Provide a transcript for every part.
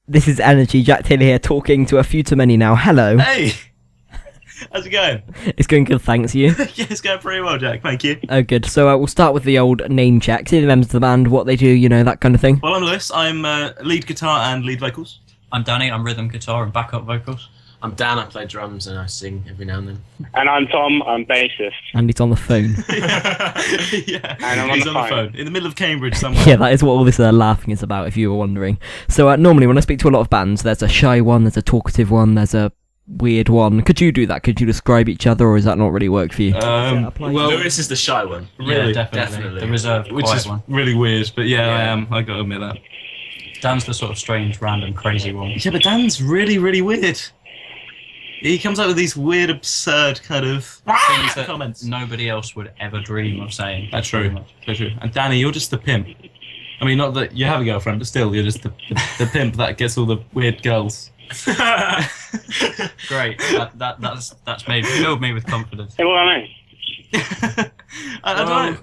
This is NRG, Jack Taylor here, talking to a few too many now. Hello. Hey! How's it going? It's going good, thanks. You? Yeah, it's going pretty well, Jack. Thank you. Oh, good. So we'll start with the old name check. See the members of the band, what they do, you know, that kind of thing. Well, I'm Lewis. I'm lead guitar and lead vocals. I'm Danny. I'm rhythm guitar and backup vocals. I'm Dan. I play drums and I sing every now and then. And I'm Tom. I'm bassist. And it's on the phone. Yeah, And I'm he's on the phone. in the middle of Cambridge somewhere. Yeah, that is what all this laughing is about, if you were wondering. So normally when I speak to a lot of bands, there's a shy one, there's a talkative one, there's a weird one. Could you do that? Could you describe each other, or does that not really work for you? Well, Lewis is the shy one. really, Yeah, definitely. The reserved, which quiet is one. really weird. But yeah, I am. I got to admit that. Dan's the sort of strange, random, crazy one. Yeah, but Dan's really, really weird. He comes up with these weird, absurd kind of Things that comments. nobody else would ever dream of saying. That's pretty true. much. That's true. And Danny, you're just the pimp. I mean, not that you have a girlfriend, but still, you're just the pimp that gets all the weird girls. Great. That's filled me with confidence. Hey, what I mean? I don't know.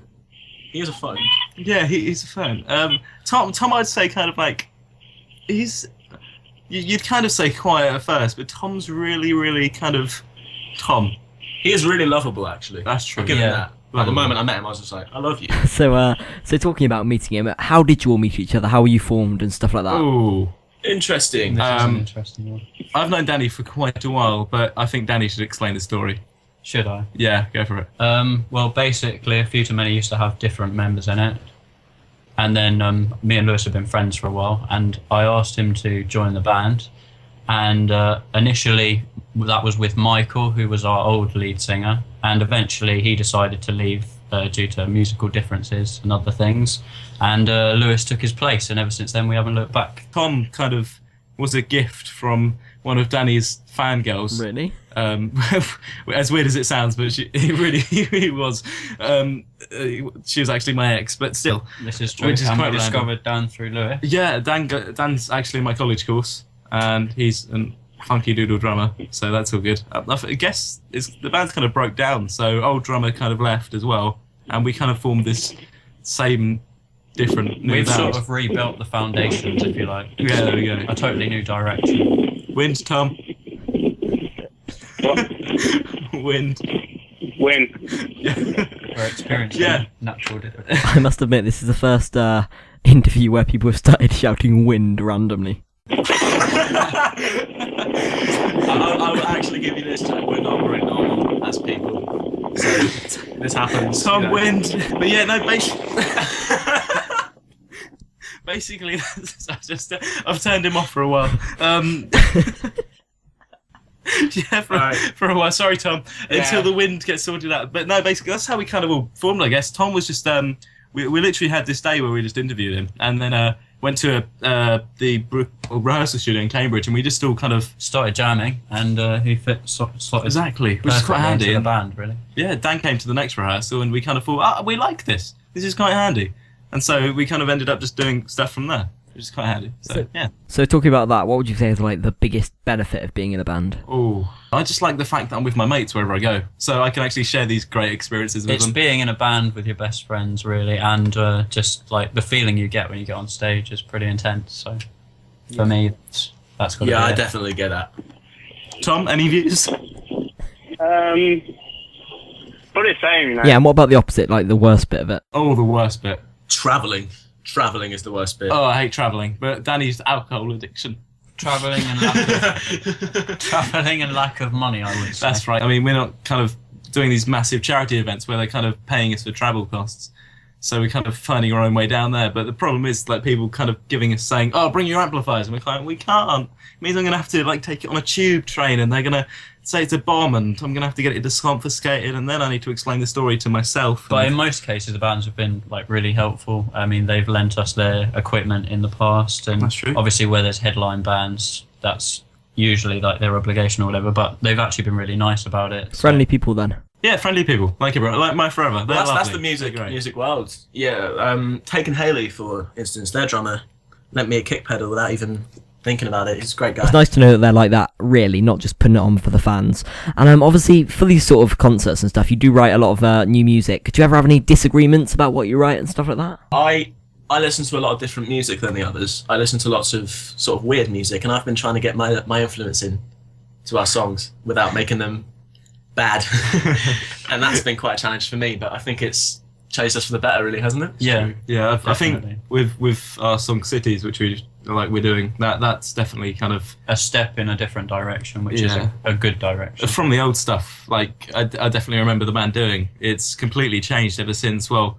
He has a phone. Yeah, he's a phone. Tom, I'd say kind of like he's. You'd kind of say quiet at first, but Tom's really, really kind of Tom. He is really lovable, actually. That's true. I'll give him Yeah. that. At the Lovable. moment I met him, I was just like, I love you. So talking about meeting him, how did you all meet each other? How were you formed and stuff like that? Ooh, Interesting. This is an interesting one. I've known Danny for quite a while, but I think Danny should explain the story. Should I? Yeah, go for it. Well, basically, A Few Too Many used to have different members in it. And then me and Lewis have been friends for a while, and I asked him to join the band. And initially, that was with Michael, who was our old lead singer. And eventually, he decided to leave due to musical differences and other things. And Lewis took his place, and ever since then, we haven't looked back. Tom kind of was a gift from one of Danny's fangirls. Really? As weird as it sounds, but he really was. She was actually my ex, but still. This is true. Which is And quite we random. discovered Dan through Lewis. Yeah, Dan's actually in my college course, and he's a funky doodle drummer, so that's all good. I guess the band kind of broke down, so old drummer kind of left as well, and we kind of formed this same different new We've band. sort of rebuilt the foundations, if you like. Yeah, there we go. A totally new direction. Wind, Tom. What? Wind. Win. We're experiencing Yeah. natural differences. I must admit, this is the first interview where people have started shouting "wind" randomly. I will actually give you this, Jack. We're not very normal as people. So this happens. Tom, you know. wind. But yeah, no, basically, I've turned him off for a while. Yeah, for a while. Sorry, Tom. Until the wind gets sorted out. But no, basically, that's how we kind of all formed, I guess. Tom was just we literally had this day where we just interviewed him, and then went to the rehearsal studio in Cambridge, and we just all kind of Started jamming, and he slotted exactly, which is quite perfectly handy. into the And, band, really. yeah, Dan came to the next rehearsal, and we kind of thought, we like this. This is quite handy, and so we kind of ended up just doing stuff from there, which is quite handy. So yeah. So talking about that, what would you say is like the biggest benefit of being in a band? Oh, I just like the fact that I'm with my mates wherever I go, so I can actually share these great experiences with It's them. being in a band with your best friends, really, and just like the feeling you get when you get on stage is pretty intense. So for me, that's got to Yeah, be I it. definitely get that. Tom, any views? Probably the same, you know. Yeah, and what about the opposite, like the worst bit of it? Oh, the worst bit. Travelling. Travelling is the worst bit. Oh, I hate travelling, but Danny's alcohol addiction. Traveling and lack of money, I would say. That's right. I mean, we're not kind of doing these massive charity events where they're kind of paying us for travel costs. So we're kind of finding our own way down there. But the problem is, like, people kind of giving us saying, "Oh, bring your amplifiers," and we're like, "We can't." It means I'm going to have to like take it on a tube train, and they're going to say it's a bomb, and I'm going to have to get it disconfiscated, and then I need to explain the story to myself. But and- in most cases, the bands have been like really helpful. I mean, they've lent us their equipment in the past, and That's true. obviously where there's headline bands, that's usually like their obligation or whatever. But they've actually been really nice about it. So- Friendly people then. yeah, friendly people like everyone, like my forever. They're Well, that's lovely. the music They're great. music world. Yeah, Taken Haley, for instance, their drummer lent me a kick pedal without even thinking about it. He's a great guy. It's nice to know that they're like that, really, not just putting it on for the fans. And obviously, for these sort of concerts and stuff, you do write a lot of new music. Could you ever have any disagreements about what you write and stuff like that? I I listen to a lot of different music than the others. I listen to lots of sort of weird music, and I've been trying to get my influence in to our songs without making them bad. And that's been quite a challenge for me, but I think it's changed us for the better, really, hasn't it? Yeah. Yeah, I think Definitely. with our song Cities, which we're doing, that's definitely kind of A step in a different direction, which is Yeah. a good direction. from the old stuff. Like I definitely remember the band doing. It's completely changed ever since. Well,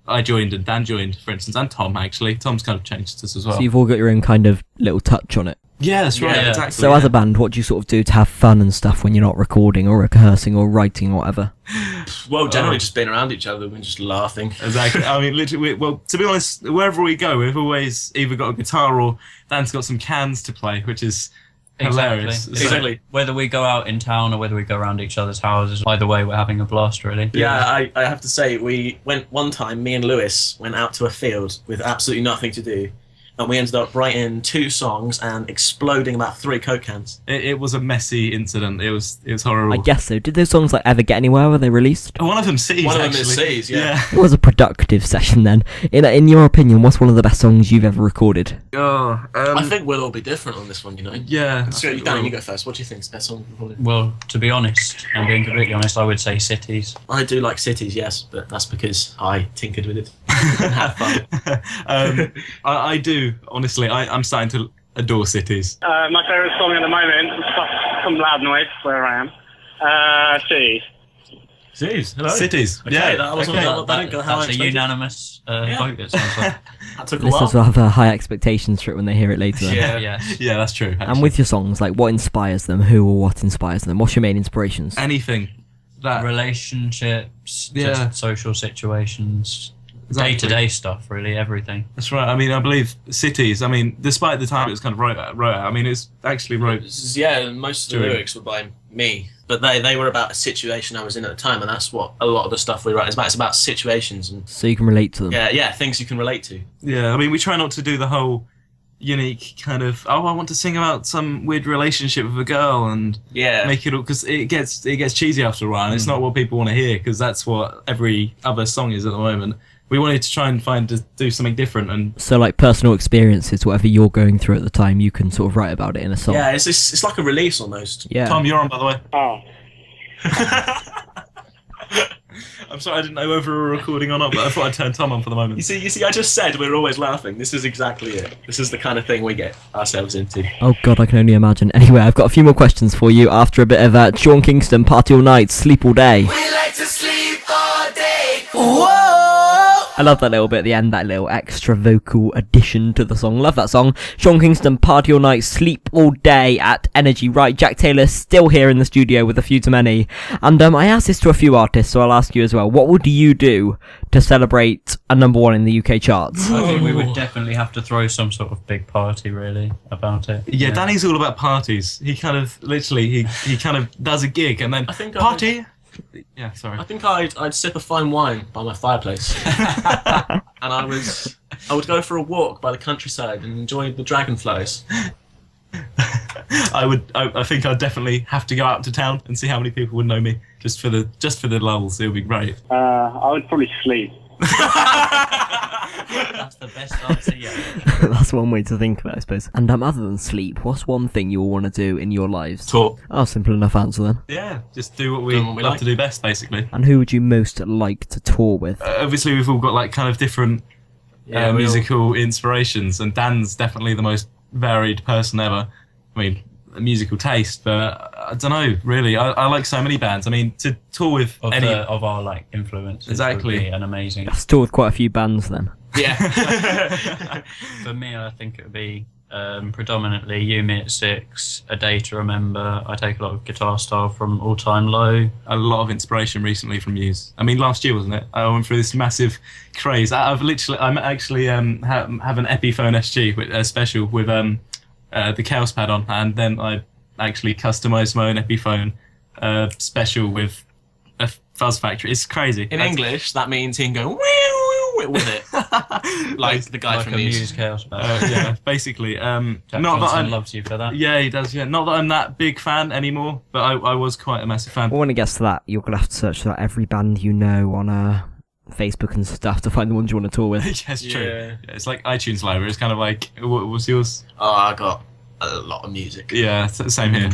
I joined and Dan joined, for instance, and Tom actually. Tom's kind of changed us as well. So you've all got your own kind of little touch on it. Yeah, that's right. Yeah. Exactly. So yeah. as a band, what do you sort of do to have fun and stuff when you're not recording or rehearsing or writing or whatever? Well, generally just being around each other and just laughing. Exactly. I mean, literally. Well, to be honest, wherever we go, we've always either got a guitar or Dan's got some cans to play, which is hilarious. So- Exactly. Whether we go out in town or whether we go around each other's houses, either way, we're having a blast, really. Yeah, I have to say, we went one time, me and Lewis went out to a field with absolutely nothing to do, and we ended up writing 2 songs and exploding about 3 Coke cans. It was a messy incident. It was horrible. I guess so. Did those songs like ever get anywhere? Were they released? One of them C's. One of them actually. is C's, yeah. It was a productive session then. In your opinion, what's one of the best songs you've ever recorded? Oh, I think we'll all be different on this one, you know. Yeah. So, Danny, you go first. What do you think's the best song recorded? Well, to be honest, and being completely honest, I would say Cities. I do like Cities, yes, but that's because I tinkered with it and had fun. I do honestly. I'm starting to adore Cities. My favourite song at the moment, some loud noise where I am. Cities. Cities, hello. Cities. Okay, Yeah. that wasn't okay. that didn't go how I That's a expected. unanimous vote, it sounds like. That took a while. Listeners will have high expectations for it when they hear it later. Then. Yeah. Yes. Yeah, that's true. And actually. with your songs, like what inspires them? Who or what inspires them? What's your main inspirations? anything that Relationships, Yeah. just social situations, Exactly. day-to-day stuff, really, everything. That's right. I mean, I believe Cities. I mean, despite the time it was kind of wrote out. I mean, it's actually wrote. Yeah, most of the Doing. lyrics were by me, but they were about a situation I was in at the time, and that's what a lot of the stuff we write is about. It's about situations and So you can relate to them. yeah, things you can relate to. Yeah. I mean, we try not to do the whole unique kind of. Oh, I want to sing about some weird relationship with a girl and Yeah, make it all because it gets cheesy after a while, and it's not what people want to hear because that's what every other song is at the moment. We wanted to try and do something different, and So like personal experiences, whatever you're going through at the time, you can sort of write about it in a song. yeah, it's like a release almost. Yeah. Tom, you're on by the way. Oh. I'm sorry, I didn't know whether we were recording or not, but I thought I'd turn Tom on for the moment. You see, I just said we're always laughing. This is exactly it. This is the kind of thing we get ourselves into. Oh god, I can only imagine. Anyway, I've got a few more questions for you after a bit of Sean Kingston, Party All Night, Sleep All Day. I love that little bit at the end, that little extra vocal addition to the song. Love that song. Sean Kingston, Party All Night, Sleep All Day at NRG. Right, Jack Taylor still here in the studio with A Few Too Many. And I asked this to a few artists, so I'll ask you as well. What would you do to celebrate a #1 in the UK charts? I think we would definitely have to throw some sort of big party, really, about it. Yeah, Danny's all about parties. He kind of literally he kind of does a gig and then I think party. Yeah, sorry. I think I'd sip a fine wine by my fireplace, and I would go for a walk by the countryside and enjoy the dragonflies. I think I'd definitely have to go out to town and see how many people would know me just for the lulz. It would be great. I would probably sleep. That's the best answer yet. That's one way to think of it, I suppose. And other than sleep, what's one thing you all want to do in your lives? Talk. Oh, simple enough answer then. Yeah, just do what we Do what we love like. to do best, basically. And who would you most like to tour with? Obviously, we've all got like kind of different Yeah, musical inspirations, and Dan's definitely the most varied person ever. I mean, a musical taste, but I don't know, really. I like so many bands. I mean, to tour with Of, any. of our like influences, Exactly. would be an amazing. I've toured with quite a few bands then. Yeah. For me, I think it would be predominantly You, Me at Six, A Day to Remember. I take a lot of guitar style from All Time Low. A lot of inspiration recently from Muse. I mean, last year wasn't it? I went through this massive craze. I'm actually have an Epiphone SG with a special with the Chaos pad on, and then I actually customized my own Epiphone special with a fuzz factory. It's crazy. In That's- English, that means he can go with it, like the guy Like from a Muse. Muse Chaos Band. yeah, basically. Jack Not that Johnson I'm. loves you for that. Yeah, he does. Yeah, not that I'm that big fan anymore, but I was quite a massive fan. Well, when it gets to that, you're going to have to search for every band you know on Facebook and stuff to find the ones you want to tour with. Yeah, it's true. Yeah. Yeah, it's like iTunes library. It's kind of like, what was yours? Oh, I got a lot of music. Yeah, same here.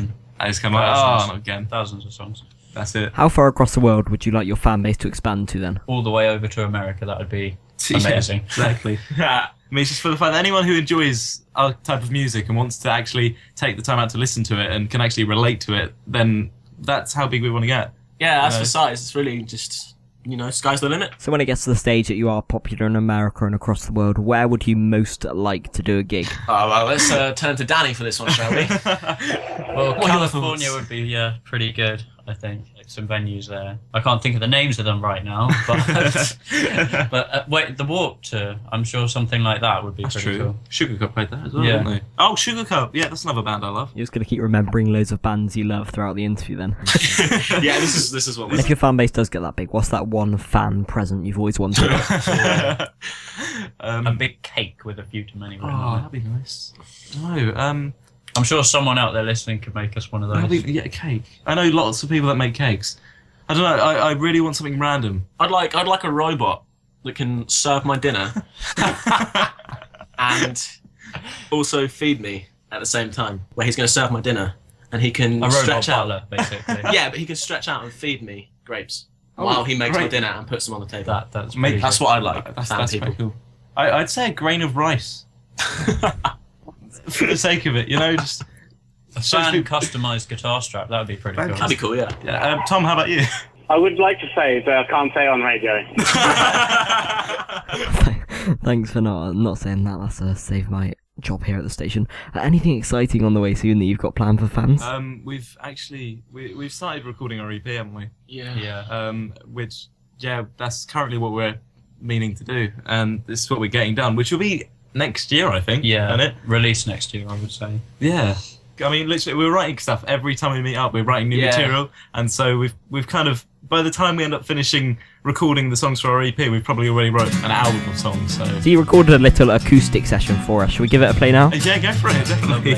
And it's kind of like, not again. Thousands of songs. That's it. How far across the world would you like your fan base to expand to then? All the way over to America, that would be amazing. Yeah, exactly. I mean, it's just for the fact that anyone who enjoys our type of music and wants to actually take the time out to listen to it and can actually relate to it, then that's how big we want to get. Yeah, as No. for size, it's really just, sky's the limit. So when it gets to the stage that you are popular in America and across the world, where would you most like to do a gig? Oh, well, let's turn to Danny for this one, shall we? Well, What are your California thoughts? would be pretty good, I think. Like some venues there. I can't think of the names of them right now, but wait, the Warp Tour. I'm sure something like that would be That's pretty true. cool. Sugar Cup played that as well, Yeah. didn't they? Oh, Sugar Cup. Yeah, that's another band I love. You're just going to keep remembering loads of bands you love throughout the interview then. Yeah, this is what And if your fan base does get that big, what's that one fan present you've always wanted? A big cake with a few too many written Oh, on it. that'd be nice. No, I'm sure someone out there listening could make us one of those. yeah, a cake. I know lots of people that make cakes. I don't know. I really want something random. I'd like a robot that can serve my dinner and also feed me at the same time. Where he's going to serve my dinner and he can A robot stretch out. butler, basically. Yeah, but he can stretch out and feed me grapes Oh, while he makes my great. dinner and puts them on the table. That's Mate, pretty That's good. what I'd like. That's fan quite cool. I'd say a grain of rice. For the sake of it, just A shows fan people- customized guitar strap. That would be pretty cool. That'd be cool, yeah. Yeah, Tom, how about you? I would like to say, but I can't say on radio. Thanks for not saying that. That's saved my job here at the station. Anything exciting on the way soon that you've got planned for fans? We've actually we've started recording our EP, haven't we? Yeah. Yeah. Which that's currently what we're meaning to do, and this is what we're getting done, which will be next year, I think. Yeah. Isn't it? Release next year, I would say. Yeah. I mean, literally, we're writing stuff every time we meet up. We're writing new Yeah. material, and so we've kind of, by the time we end up finishing recording the songs for our EP, we've probably already wrote an album of songs. So So you recorded a little acoustic session for us. Shall we give it a play now? yeah, go for it, definitely.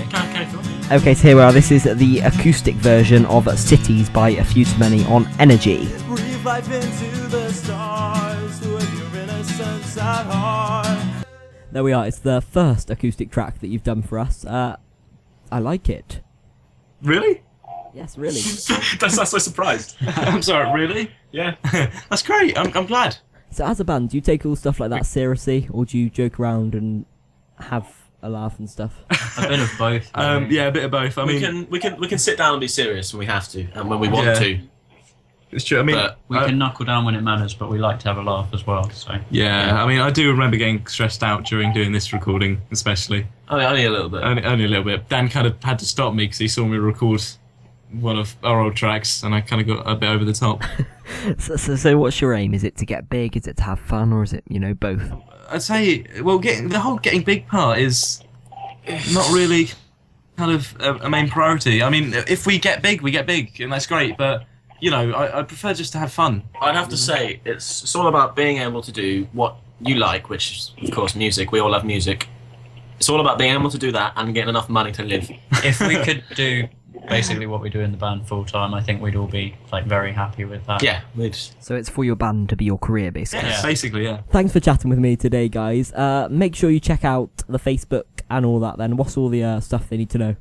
Okay, so here we are. This is the acoustic version of Cities by A Few Too Many on NRG. Breathe life into the stars with your innocence at heart. There we are. It's the first acoustic track that you've done for us. I like it. Really? Yes, really. That's so surprised. I'm sorry, really? Yeah. That's great. I'm glad. So as a band, do you take all stuff like that seriously, or do you joke around and have a laugh and stuff? A bit of both. really. Yeah, a bit of both. I mean, we can sit down and be serious when we have to and when we want Yeah. to. it's true. I mean, But We can knuckle down when it matters, but we like to have a laugh as well. So yeah. I mean, I do remember getting stressed out during doing this recording, especially. Only a little bit. Only a little bit. Dan kind of had to stop me because he saw me record one of our old tracks, and I kind of got a bit over the top. So what's your aim? Is it to get big? Is it to have fun? Or is it, both? I'd say, well, the whole getting big part is not really kind of a main priority. I mean, if we get big, and that's great. But I prefer just to have fun. I'd have to say it's all about being able to do what you like, which is of course music. We all love music. It's all about being able to do that and getting enough money to live. if we could do basically what we do in the band full time, I think we'd all be very happy with that. Yeah, So it's for your band to be your career, basically. Yeah. Basically, yeah. Thanks for chatting with me today, guys. Make sure you check out the Facebook and all that then. What's all the stuff they need to know?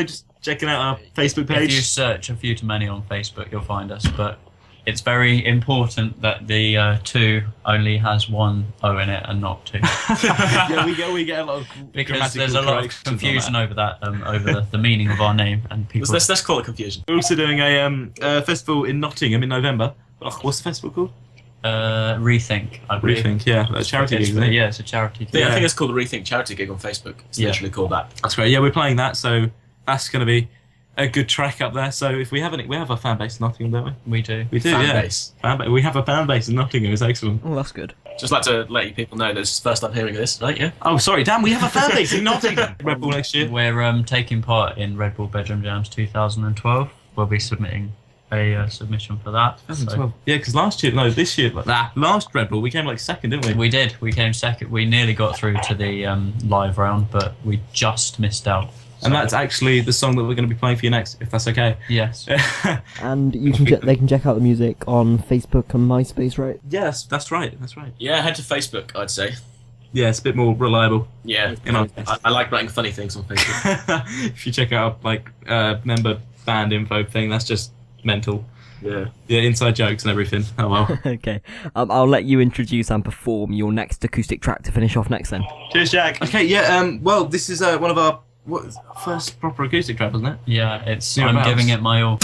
Just checking out our Facebook If you page. search A Few Too Many on Facebook, you'll find us. But it's very important that the 2 only has 1 O in it and not 2. Yeah, we get a lot of Because there's grammatical a lot of corrections on confusion that. over that, over the meaning of our name, and people. let's call it confusion. We're also doing a festival in Nottingham in November. What's the festival called? Rethink, I believe. Rethink, yeah, that's charity gig, isn't it? Yeah, it's a charity Yeah, gig. I think it's called the Rethink Charity Gig on Facebook. It's Yeah. literally called that. That's great. Yeah, we're playing that, so that's going to be a good track up there. So if we have a fan base in Nottingham, don't we? We do. We do, Fan yeah. base. We have a fan base in Nottingham. It's excellent. Oh, that's good. Just like to let you people know that it's the first time hearing of this, right? Yeah. Oh, sorry, Dan. We have a fan base in Nottingham. Red Bull next year. We're taking part in Red Bull Bedroom Jams 2012. We'll be submitting a submission for that. So 2012. Yeah, because last Red Bull we came second, didn't we? we did. We came second. We nearly got through to the live round, but we just missed out. And that's actually the song that we're going to be playing for you next, if that's okay. Yes. And you can they can check out the music on Facebook and MySpace, right? Yes, that's right. That's right. Yeah, head to Facebook, I'd say. Yeah, it's a bit more reliable. Yeah, You know, I like writing funny things on Facebook. if you check out like member band info thing, that's just mental. Yeah. Yeah, inside jokes and everything. Oh well. Okay. I'll let you introduce and perform your next acoustic track to finish off next then. Cheers, Jack. Okay, yeah. Well, this is one of our first proper acoustic track, wasn't it? Yeah, it's. Yeah, I'm mouse. giving it my all.